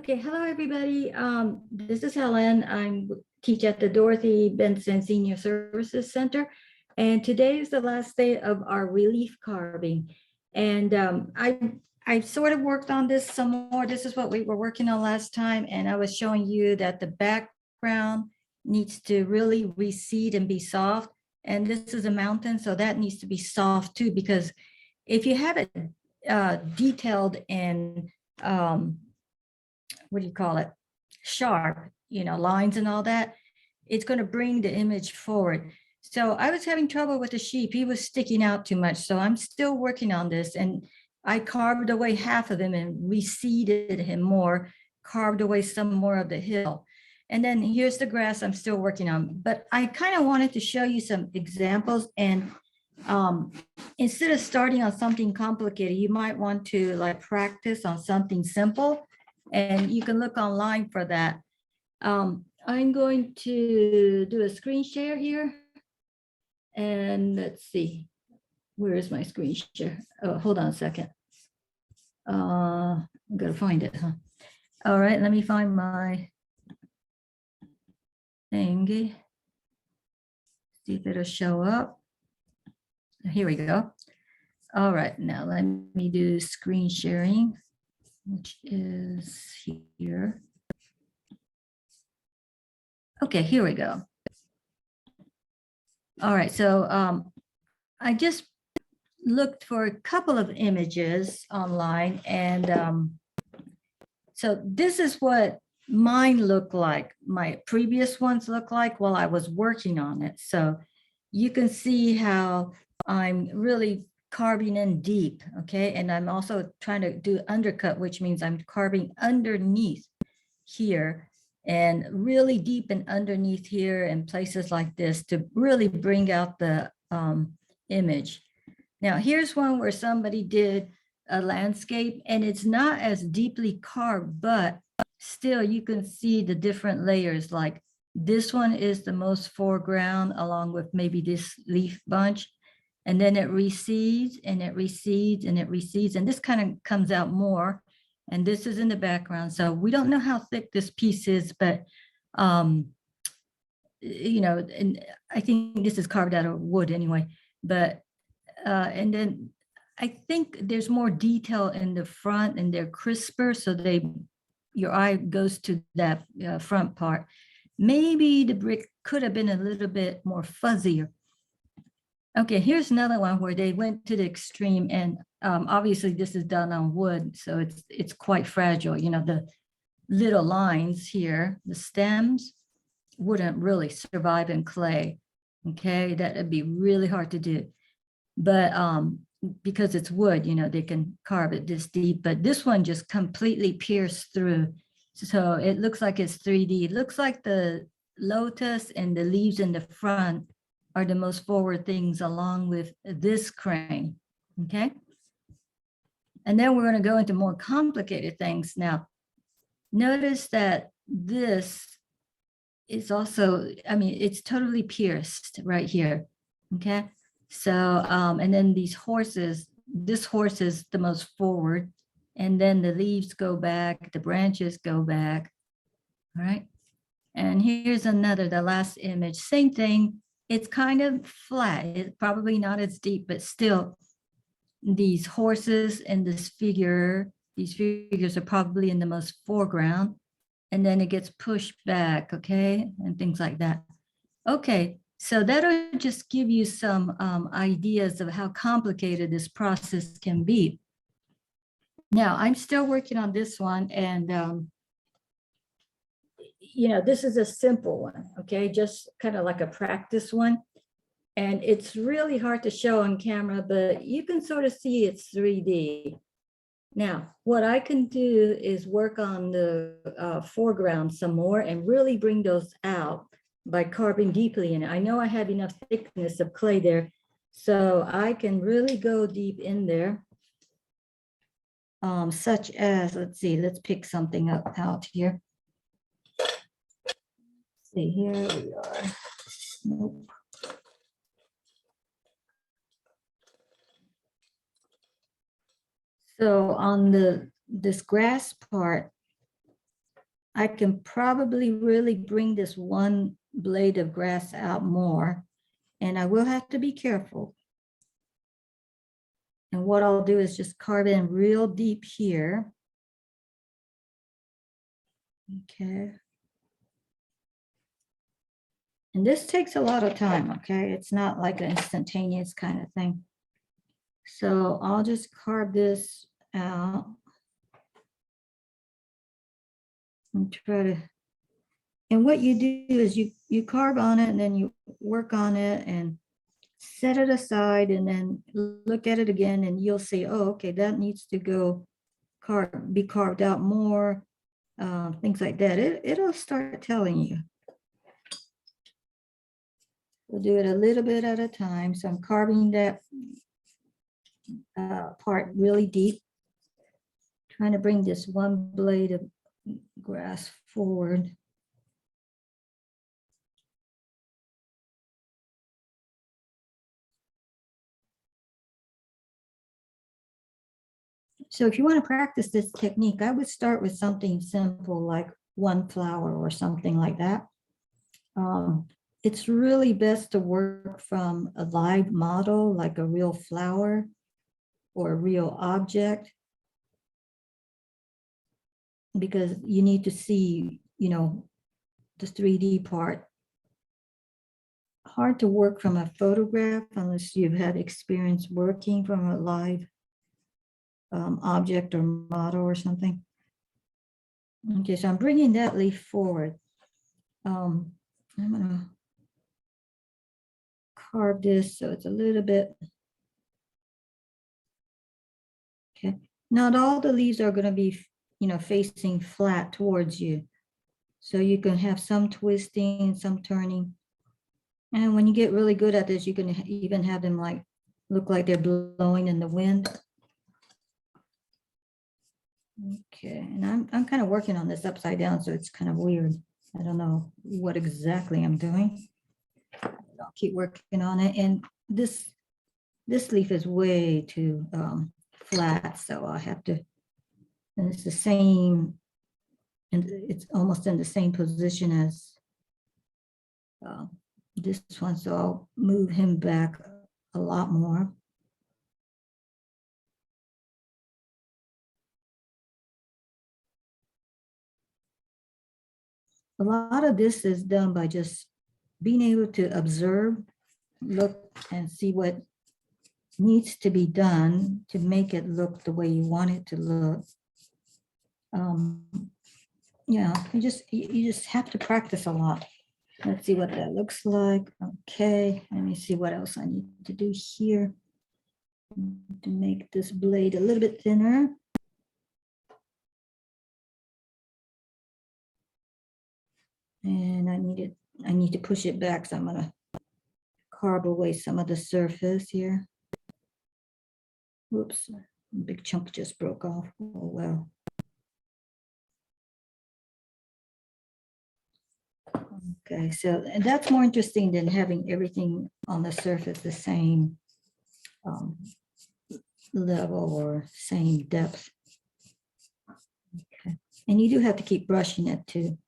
Okay, hello everybody. This is Helen. Teach at the Dorothy Benson Senior Services Center, and today is the last day of our relief carving. And I sort of worked on this some more. This is what we were working on last time, and I was showing you that the background needs to really recede and be soft. And this is a mountain, so that needs to be soft too, because if you have it detailed and what do you call it, sharp, lines and all that, it's going to bring the image forward. So I was having trouble with the sheep. He was sticking out too much. So I'm still working on this. And I carved away half of him and reseeded him more, carved away some more of the hill. And then here's the grass I'm still working on. But I kind of wanted to show you some examples. And instead of starting on something complicated, you might want to practice on something simple. And you can look online for that. I'm going to do a screen share here. And let's see, where is my screen share? Oh, hold on a second. I'm gonna find it, huh? All right, let me find my thingy. See if it'll show up. Here we go. All right, now let me do screen sharing, which is here. Okay, here we go. All right, so I just looked for a couple of images online, and so this is what mine looked like. My previous ones look like while I was working on it. So you can see how I'm really carving in deep, okay? And I'm also trying to do undercut, which means I'm carving underneath here and really deep and underneath here and places like this to really bring out the image. Now, here's one where somebody did a landscape and it's not as deeply carved, but still you can see the different layers. Like this one is the most foreground along with maybe this leaf bunch. And then it recedes and it recedes and it recedes. And this kind of comes out more. And this is in the background. So we don't know how thick this piece is, but and I think this is carved out of wood anyway. But and then I think there's more detail in the front and they're crisper. So your eye goes to that front part. Maybe the brick could have been a little bit more fuzzier. Okay, here's another one where they went to the extreme, and obviously this is done on wood, so it's quite fragile. The little lines here, the stems wouldn't really survive in clay. Okay, that would be really hard to do. But because it's wood, they can carve it this deep, but this one just completely pierced through. So it looks like it's 3D. It looks like the lotus and the leaves in the front are the most forward things along with this crane, okay? And then we're going to go into more complicated things. Now, notice that this is also, it's totally pierced right here, okay? So, and then these horses, this horse is the most forward, and then the leaves go back, the branches go back, all right? And here's another, the last image, same thing. It's kind of flat. It's probably not as deep, but still these horses and this figure, these figures are probably in the most foreground. And then it gets pushed back, okay? And things like that. Okay, so that'll just give you some ideas of how complicated this process can be. Now, I'm still working on this one, and this is a simple one, okay? Just kind of like a practice one. And it's really hard to show on camera, but you can sort of see it's 3D. Now, what I can do is work on the foreground some more and really bring those out by carving deeply in it. I know I have enough thickness of clay there, so I can really go deep in there. Such as, let's see, let's pick something up out here. See, here we are. Nope. So on this grass part, I can probably really bring this one blade of grass out more, and I will have to be careful. And what I'll do is just carve in real deep here. Okay. And this takes a lot of time, okay? It's not like an instantaneous kind of thing. So I'll just carve this out and try to, and what you do is you carve on it and then you work on it and set it aside and then look at it again and you'll see, oh, okay, that needs to go be carved out more, things like that. It'll start telling you. We'll do it a little bit at a time. So I'm carving that part really deep, trying to bring this one blade of grass forward. So if you want to practice this technique, I would start with something simple like one flower or something like that. It's really best to work from a live model, like a real flower or a real object, because you need to see, the 3D part. Hard to work from a photograph unless you've had experience working from a live object or model or something. Okay, so I'm bringing that leaf forward. I'm gonna carve this so it's a little bit. Okay, not all the leaves are gonna be, facing flat towards you. So you can have some twisting, some turning. And when you get really good at this, you can even have them look like they're blowing in the wind. Okay, and I'm kind of working on this upside down, so it's kind of weird. I don't know what exactly I'm doing. I'll keep working on it. And this leaf is way too flat, so I have to, and it's the same, and it's almost in the same position as this one, so I'll move him back a lot more. A lot of this is done by just being able to observe, look, and see what needs to be done to make it look the way you want it to look. You just have to practice a lot. Let's see what that looks like. Okay, let me see what else I need to do here to make this blade a little bit thinner. And I need to push it back, so I'm gonna carve away some of the surface here. Whoops, a big chunk just broke off. Oh, well. Okay, so and that's more interesting than having everything on the surface the same level or same depth. Okay, and you do have to keep brushing it too.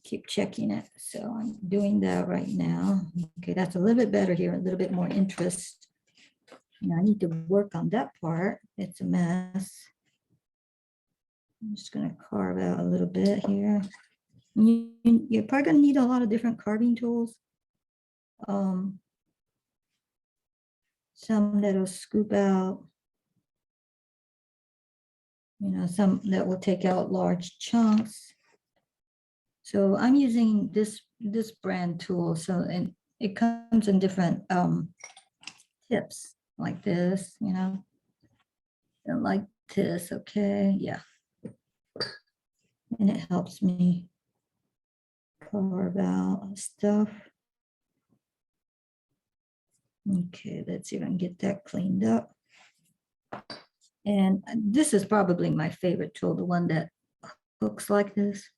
Keep checking it. So I'm doing that right now. Okay, that's a little bit better here, a little bit more interest. Now I need to work on that part. It's a mess. I'm just going to carve out a little bit here. You're probably going to need a lot of different carving tools. Some that'll scoop out, some that will take out large chunks. So I'm using this brand tool. So, and it comes in different tips like this, and like this. Okay, yeah. And it helps me carve out stuff. Okay, let's see if I can get that cleaned up. And this is probably my favorite tool, the one that hooks like this.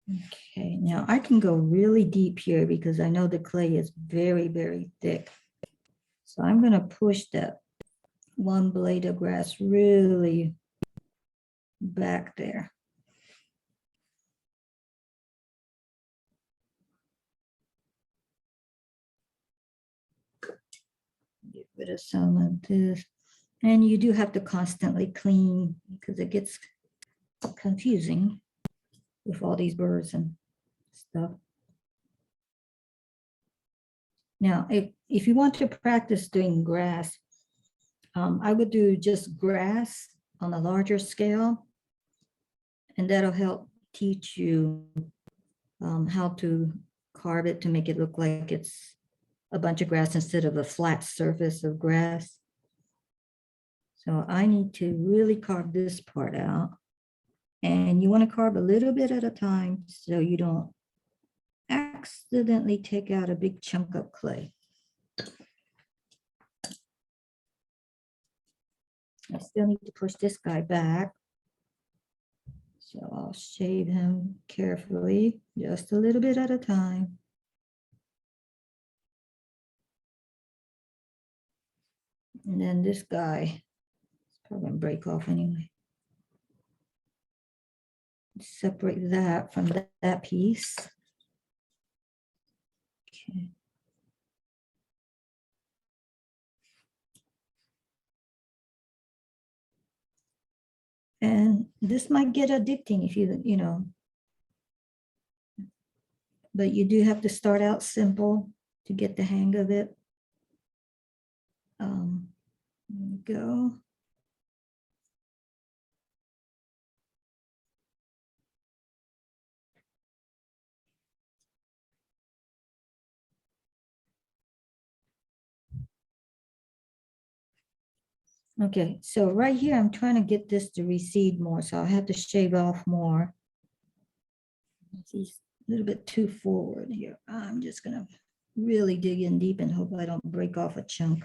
Okay, now I can go really deep here because I know the clay is very, very thick. So I'm going to push that one blade of grass really back there. Get rid of some of this. And you do have to constantly clean because it gets confusing with all these birds and stuff. Now, if you want to practice doing grass, I would do just grass on a larger scale, and that'll help teach you how to carve it to make it look like it's a bunch of grass instead of a flat surface of grass. So I need to really carve this part out. And you want to carve a little bit at a time so you don't accidentally take out a big chunk of clay. I still need to push this guy back. So I'll shave him carefully, just a little bit at a time. And then this guy, it's probably gonna break off anyway. Separate that from that piece. Okay. And this might get addicting if you know, but you do have to start out simple to get the hang of it. There we go. Okay, so right here, I'm trying to get this to recede more, so I have to shave off more. He's a little bit too forward here. I'm just gonna really dig in deep and hope I don't break off a chunk.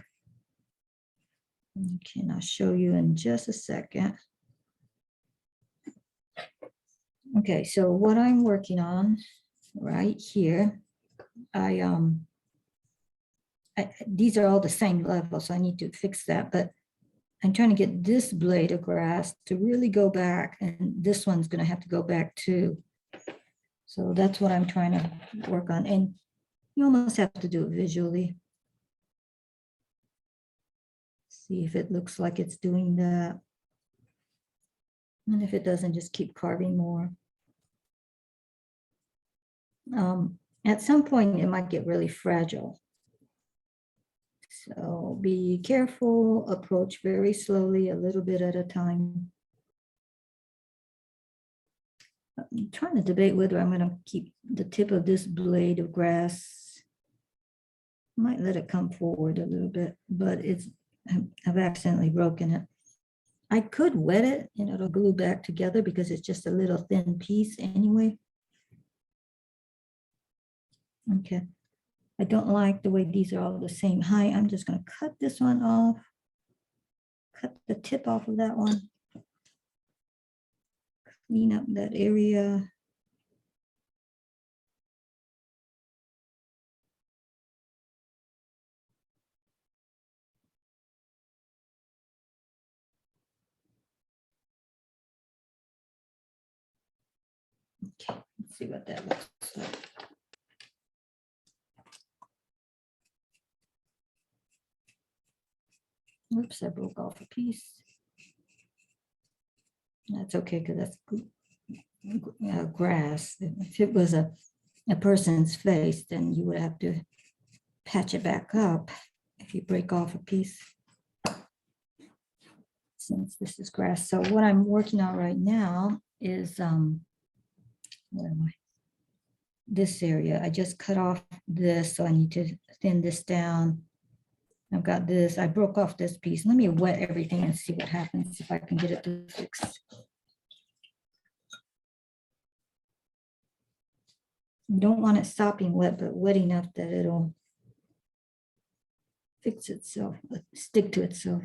Okay, and I'll show you in just a second. Okay, so what I'm working on right here, these are all the same level, so I need to fix that, but I'm trying to get this blade of grass to really go back, and this one's gonna have to go back too. So that's what I'm trying to work on, and you almost have to do it visually. See if it looks like it's doing that. And if it doesn't, just keep carving more. At some point, it might get really fragile. So be careful, approach very slowly, a little bit at a time. I'm trying to debate whether I'm going to keep the tip of this blade of grass. Might let it come forward a little bit, but I've accidentally broken it. I could wet it and it'll glue back together because it's just a little thin piece anyway. Okay. I don't like the way these are all the same height. I'm just going to cut this one off. Cut the tip off of that one. Clean up that area. Okay, let's see what that looks like. Oops, I broke off a piece. That's okay, because that's grass. If it was a person's face, then you would have to patch it back up if you break off a piece. Since this is grass. So what I'm working on right now is where am I? This area. I just cut off this, so I need to thin this down. I've got this. I broke off this piece. Let me wet everything and see what happens if I can get it to fix. You don't want it sopping wet, but wet enough that it'll fix itself, stick to itself.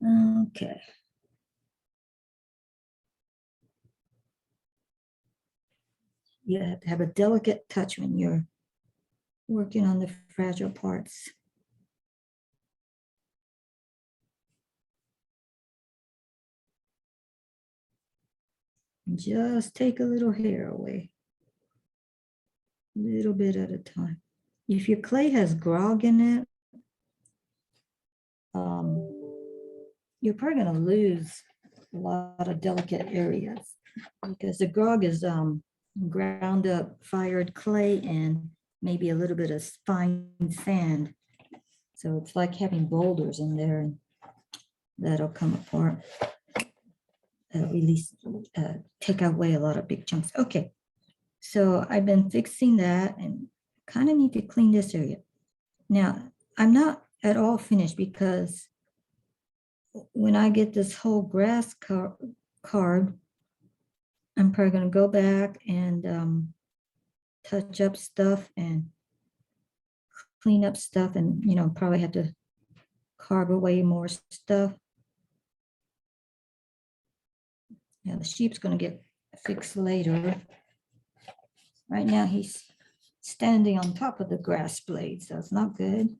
Okay. You have to have a delicate touch when you're working on the fragile parts. Just take a little hair away, a little bit at a time. If your clay has grog in it, you're probably going to lose a lot of delicate areas because the grog is ground up fired clay and maybe a little bit of fine sand. So it's like having boulders in there, and that'll come apart. Release, take away a lot of big chunks. Okay, so I've been fixing that and kind of need to clean this area. Now, I'm not at all finished because when I get this whole grass carved, I'm probably going to go back and touch up stuff and clean up stuff, and probably have to carve away more stuff. Yeah, the sheep's going to get fixed later. Right now he's standing on top of the grass blade, so it's not good.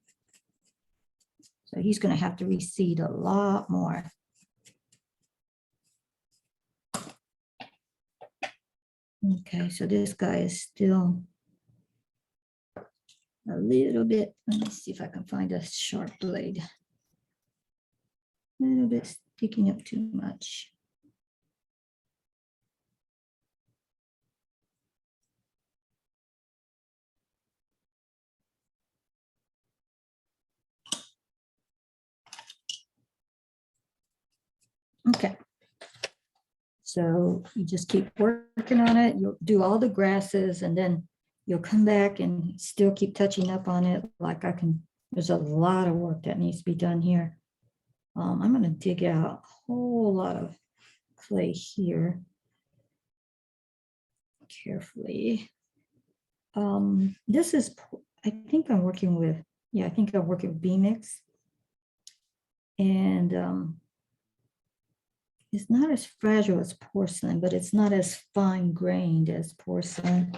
So he's going to have to reseed a lot more. Okay, so this guy is still a little bit, let me see if I can find a sharp blade. A little bit sticking up too much. Okay. So you just keep working on it. You'll do all the grasses, and then you'll come back and still keep touching up on it. Like there's a lot of work that needs to be done here. I'm going to dig out a whole lot of clay here carefully. This is, I think I'm working with, I think I'm working with B-Mix. And it's not as fragile as porcelain, but it's not as fine grained as porcelain.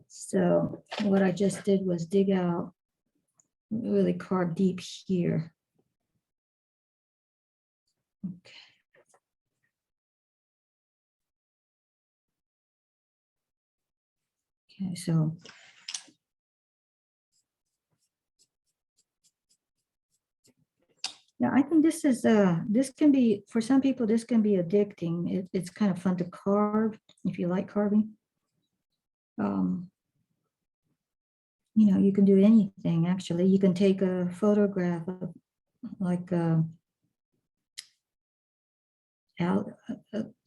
So what I just did was dig out, really carve deep here. Okay. Okay, so yeah, I think this is this can be, for some people this can be addicting. It's kind of fun to carve if you like carving. You can do anything actually. You can take a photograph of like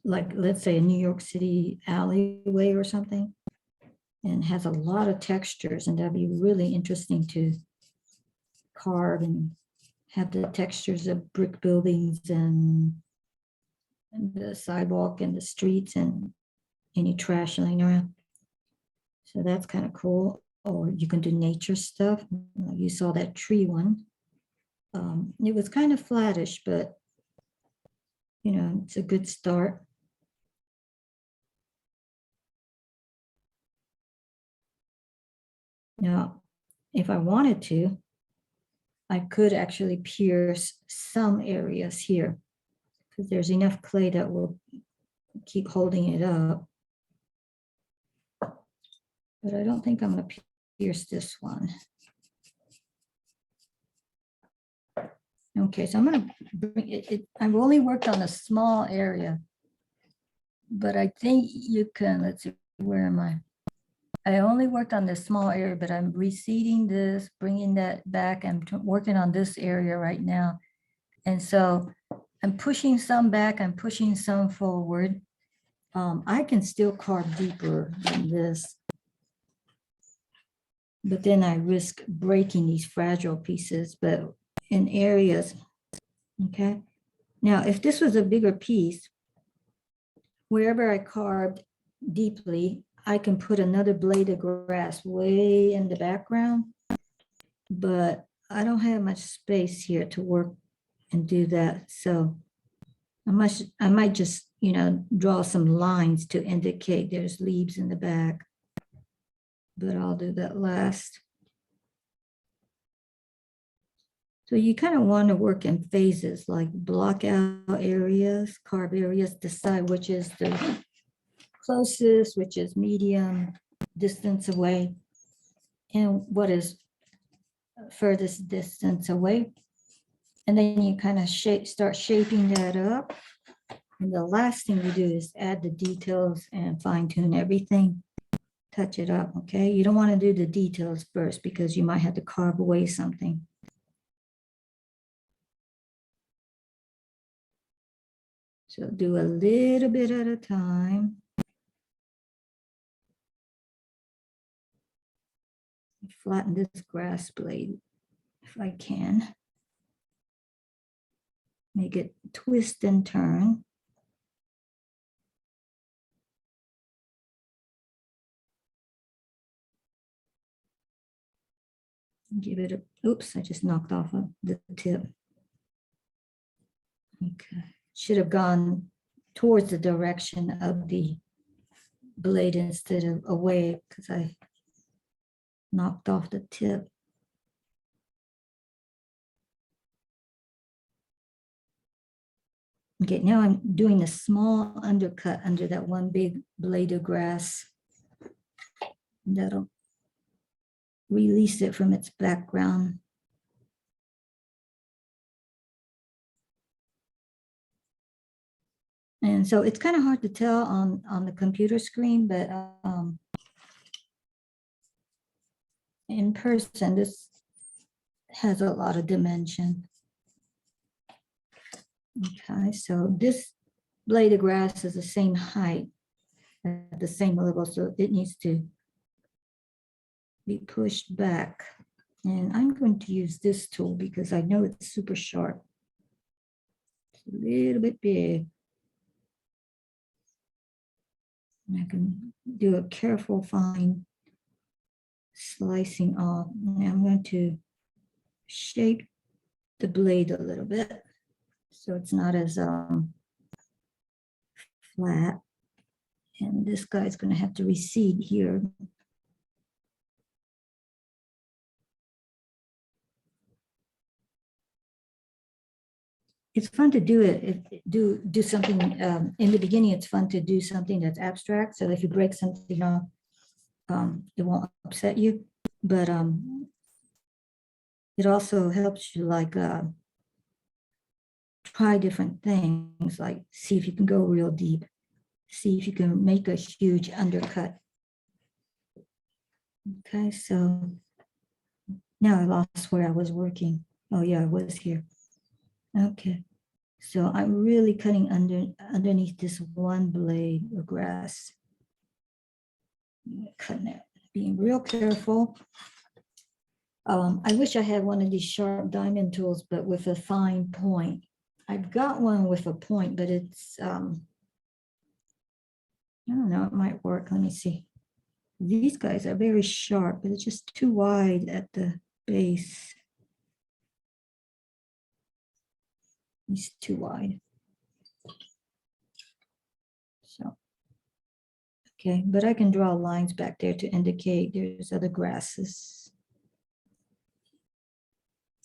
like let's say a New York City alleyway or something, and has a lot of textures, and that'd be really interesting to carve and have the textures of brick buildings and the sidewalk and the streets and any trash laying around. So that's kind of cool. Or you can do nature stuff. You saw that tree one. It was kind of flattish, but it's a good start. Now, if I wanted to, I could actually pierce some areas here because there's enough clay that will keep holding it up. But I don't think I'm going to pierce this one. Okay, so I'm going to bring it. I've only worked on a small area, but I think you can, let's see, where am I? I only worked on this small area, but I'm reseeding this, bringing that back. I'm working on this area right now. And so I'm pushing some back, I'm pushing some forward. I can still carve deeper than this, but then I risk breaking these fragile pieces, but in areas, okay? Now, if this was a bigger piece, wherever I carved deeply, I can put another blade of grass way in the background, but I don't have much space here to work and do that. So I might just, draw some lines to indicate there's leaves in the back, but I'll do that last. So you kind of want to work in phases, like block out areas, carve areas, decide which is the closest, which is medium distance away, and what is furthest distance away. And then you kind of start shaping that up. And the last thing you do is add the details and fine tune everything, touch it up, okay? You don't want to do the details first because you might have to carve away something. So do a little bit at a time. Flatten this grass blade if I can. Make it twist and turn. Give it a, oops, I just knocked off of the tip. Okay, should have gone towards the direction of the blade instead of away because I knocked off the tip. Okay, now I'm doing a small undercut under that one big blade of grass. That'll release it from its background. And so it's kind of hard to tell on the computer screen, but in person, this has a lot of dimension. Okay, so this blade of grass is the same height at the same level, so it needs to be pushed back. And I'm going to use this tool because I know it's super sharp. It's a little bit big. And I can do a careful fine slicing off. And I'm going to shape the blade a little bit so it's not as flat. And this guy's going to have to recede here. It's fun to do it. Do something in the beginning. It's fun to do something that's abstract. So if you break something off, it won't upset you. But it also helps you like try different things, like see if you can go real deep, see if you can make a huge undercut. Okay, so now I lost where I was working. Oh yeah, I was here. Okay, so I'm really cutting underneath this one blade of grass. Cutting it, being real careful. I wish I had one of these sharp diamond tools, but with a fine point. I've got one with a point, but it's, I don't know, it might work. Let me see. These guys are very sharp, but it's just too wide at the base. It's too wide. So, okay, but I can draw lines back there to indicate there's other grasses.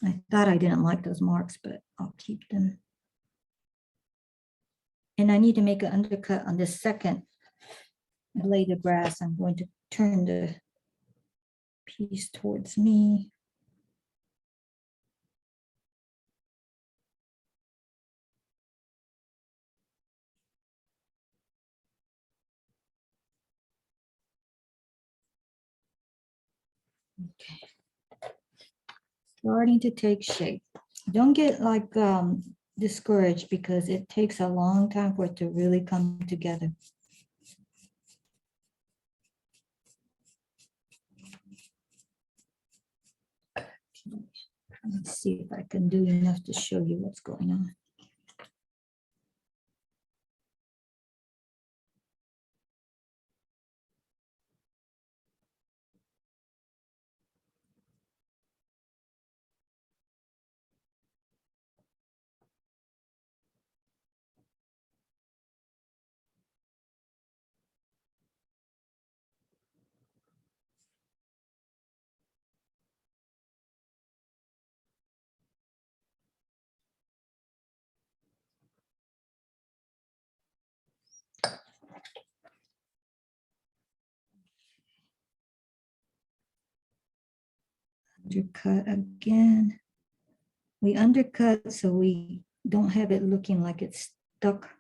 I thought I didn't like those marks, but I'll keep them. And I need to make an undercut on this second blade of grass. I'm going to turn the piece towards me. Okay. Starting to take shape. Don't get like discouraged because it takes a long time for it to really come together. Let's see if I can do enough to show you what's going on. Undercut again. We undercut so we don't have it looking like it's stuck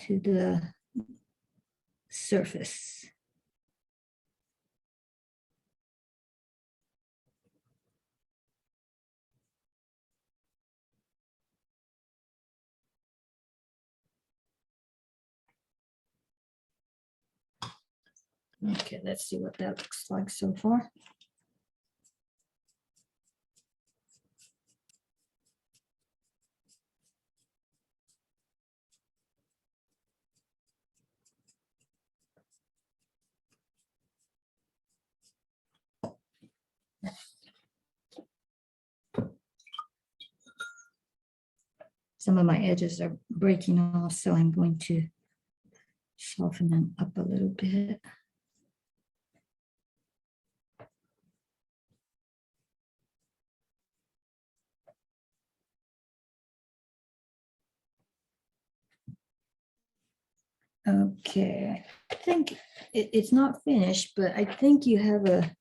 to the surface. Okay, let's see what that looks like so far. Some of my edges are breaking off, so I'm going to soften them up a little bit. Okay, I think it's not finished, but I think you have a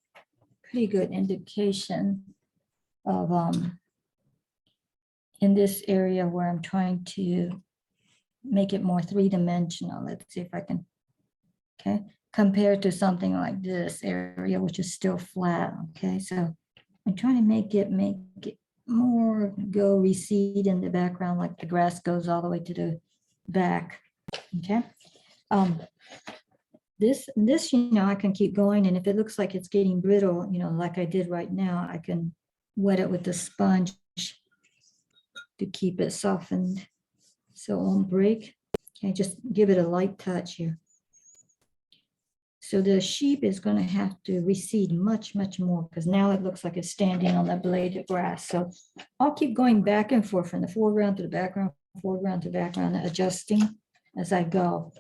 pretty good indication of in this area where I'm trying to make it more three-dimensional. Let's see if I can, okay, compared to something like this area, which is still flat. Okay, so I'm trying to make it more recede in the background, like the grass goes all the way to the back. Okay. This, I can keep going, and if it looks like it's getting brittle, like I did right now, I can wet it with the sponge to keep it softened so it won't break. Okay, just give it a light touch here. So the sheep is going to have to recede much, much more, because now it looks like it's standing on the blade of grass. So I'll keep going back and forth from the foreground to the background, foreground to background, adjusting as I go.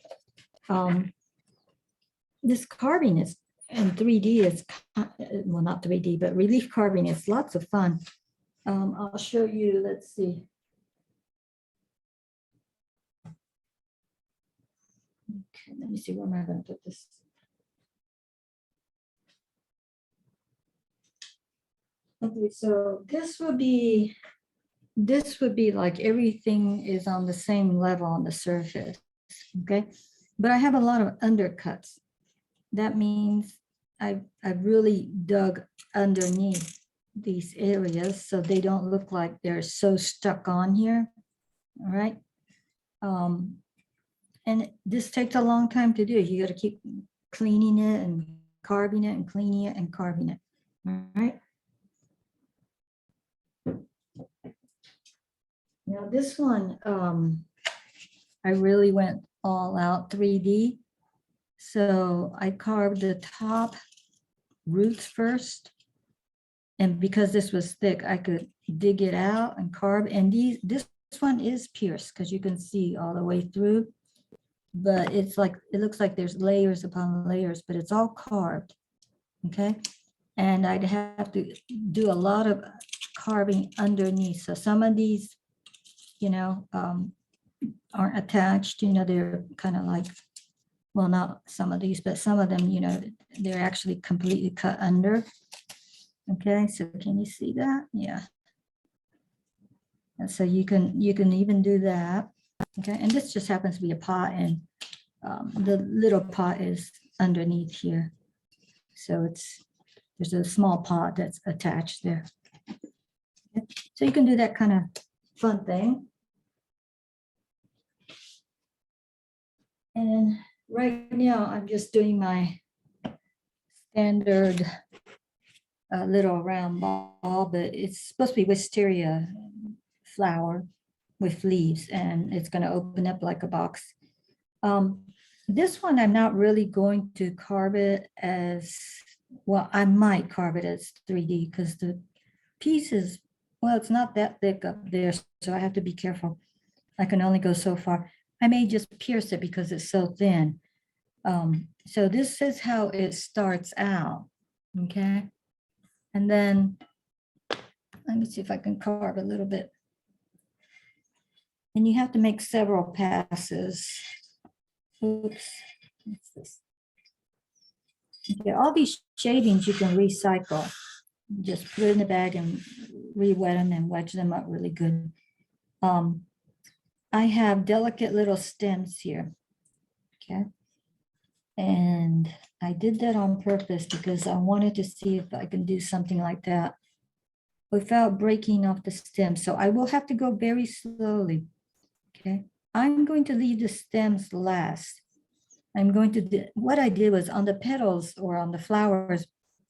This carving is in 3D, is, well, not 3D, but relief carving is lots of fun. I'll show you, let's see. Okay, let me see, where am I going to put this? Okay, so this would be like everything is on the same level on the surface, okay? But I have a lot of undercuts. That means I've really dug underneath these areas so they don't look like they're so stuck on here, all right? And this takes a long time to do. You got to keep cleaning it and carving it and cleaning it and carving it, all right? Now this one, I really went all out 3D. So I carved the top roots first. And because this was thick, I could dig it out and carve. And this one is pierced because you can see all the way through. But it's like, it looks like there's layers upon layers, but it's all carved, okay? And I'd have to do a lot of carving underneath. So some of these, aren't attached, they're kind of like, well, not some of these, but some of them, they're actually completely cut under. Okay, so can you see that? Yeah. And so you can even do that. Okay, and this just happens to be a pot, and the little pot is underneath here. So there's a small pot that's attached there. Okay. So you can do that kind of fun thing. And right now I'm just doing my standard little round ball, but it's supposed to be wisteria flower with leaves, and it's going to open up like a box. This one, I'm not really going to carve it as, well, I might carve it as 3D because the piece is, well, it's not that thick up there, so I have to be careful. I can only go so far. I may just pierce it because it's so thin. So this is how it starts out, okay? And then, let me see if I can carve a little bit. And you have to make several passes. Oops, what's this? Okay, all these shavings you can recycle. just put it in the bag and re-wet them and wedge them up really good. I have delicate little stems here, okay? And I did that on purpose because I wanted to see if I can do something like that without breaking off the stem. So I will have to go very slowly, okay? I'm going to leave the stems last. I'm going to do, what I did was on the petals or on the flowers,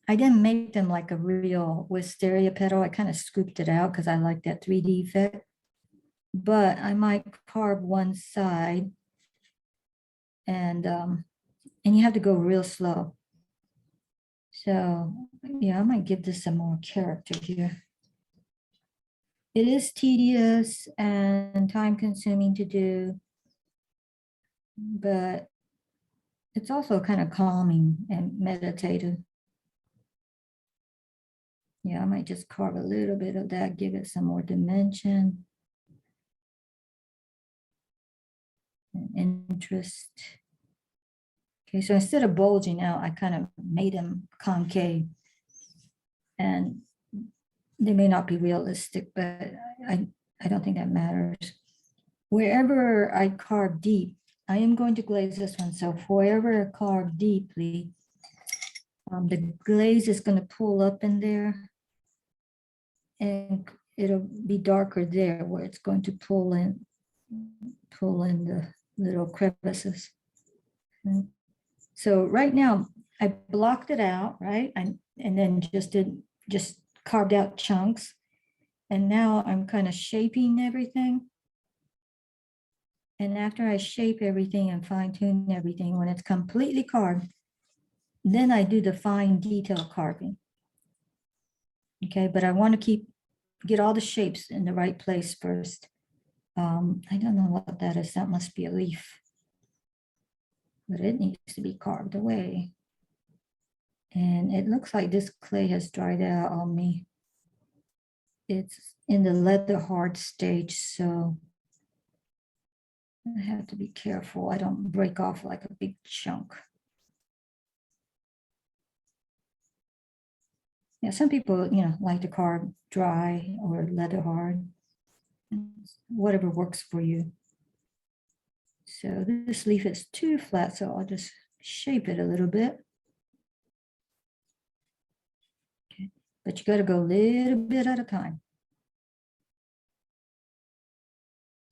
I didn't make them like a real wisteria petal. I kind of scooped it out because I like that 3D effect. But I might carve one side and you have to go real slow. So yeah, I might give this some more character here. It is tedious and time consuming to do, but it's also kind of calming and meditative. Yeah, I might just carve a little bit of that, give it some more dimension and interest. Okay, so instead of bulging out, I kind of made them concave. And they may not be realistic, but I don't think that matters. Wherever I carve deep, I am going to glaze this one. So wherever I carve deeply, the glaze is going to pull up in there and it'll be darker there where it's going to pull in the little crevices. Okay. So right now I blocked it out, right? And then just carved out chunks. And now I'm kind of shaping everything. And after I shape everything and fine tune everything, when it's completely carved, then I do the fine detail carving. Okay, but I want to get all the shapes in the right place first. I don't know what that is. That must be a leaf, but it needs to be carved away. And it looks like this clay has dried out on me. It's in the leather hard stage, so I have to be careful. I don't break off like a big chunk. Yeah, some people, like to carve dry or leather hard, whatever works for you. So this leaf is too flat, so I'll just shape it a little bit. Okay, but you got to go a little bit at a time.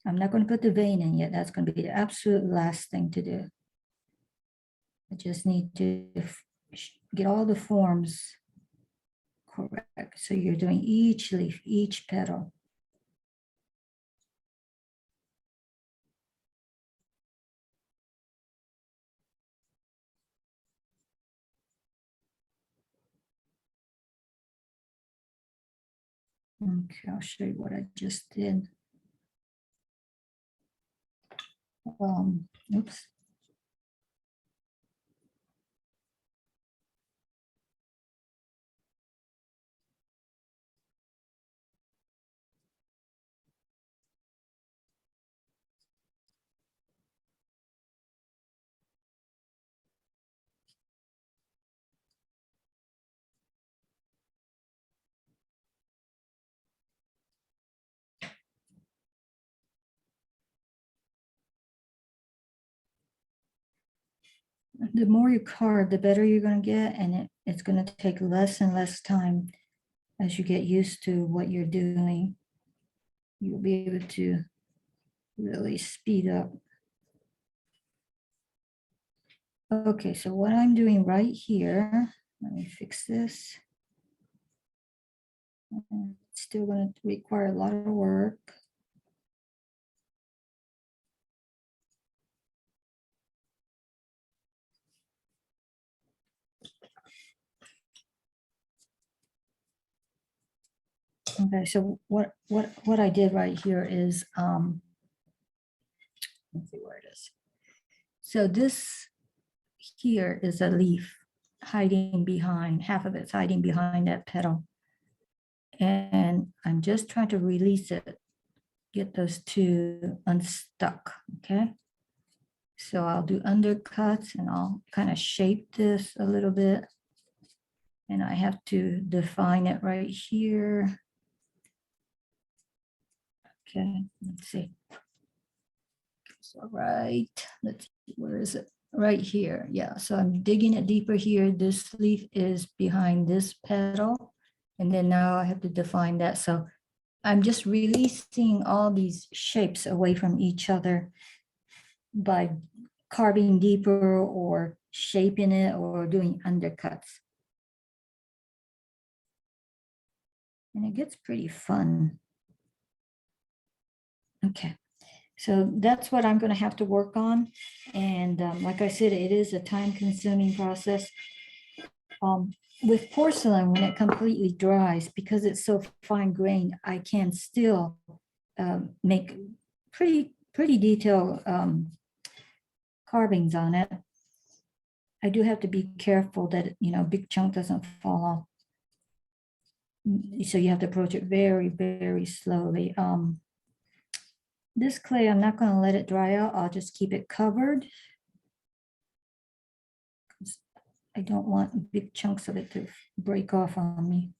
I'm not going to put the vein in yet. That's going to be the absolute last thing to do. I just need to get all the forms correct. So you're doing each leaf, each petal. Okay, I'll show you what I just did. Oops. The more you carve, the better you're going to get, and it's going to take less and less time as you get used to what you're doing. You'll be able to really speed up. Okay, so what I'm doing right here, let me fix this. It's still going to require a lot of work. Okay, so what I did right here is, let's see where it is. So this here is a leaf hiding behind, half of it's hiding behind that petal. And I'm just trying to release it, get those two unstuck, okay? So I'll do undercuts and I'll kind of shape this a little bit. And I have to define it right here. Okay, let's see. So right, let's see, where is it? Right here, yeah. So I'm digging it deeper here. This leaf is behind this petal. And then now I have to define that. So I'm just releasing all these shapes away from each other by carving deeper or shaping it or doing undercuts. And it gets pretty fun. Okay, so that's what I'm going to have to work on. And like I said, it is a time-consuming process. With porcelain, when it completely dries, because it's so fine-grained, I can still make pretty detailed carvings on it. I do have to be careful that, you know, big chunk doesn't fall off. So you have to approach it very, very slowly. This clay, I'm not going to let it dry out. I'll just keep it covered. I don't want big chunks of it to break off on me.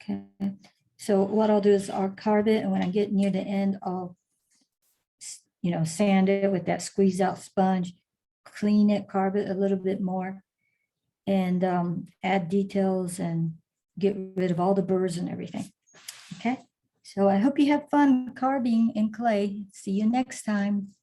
Okay, so what I'll do is I'll carve it, and when I get near the end, I'll, you know, sand it with that squeeze out sponge, clean it, carve it a little bit more, and add details and get rid of all the burrs and everything. Okay, so I hope you have fun carving in clay. See you next time.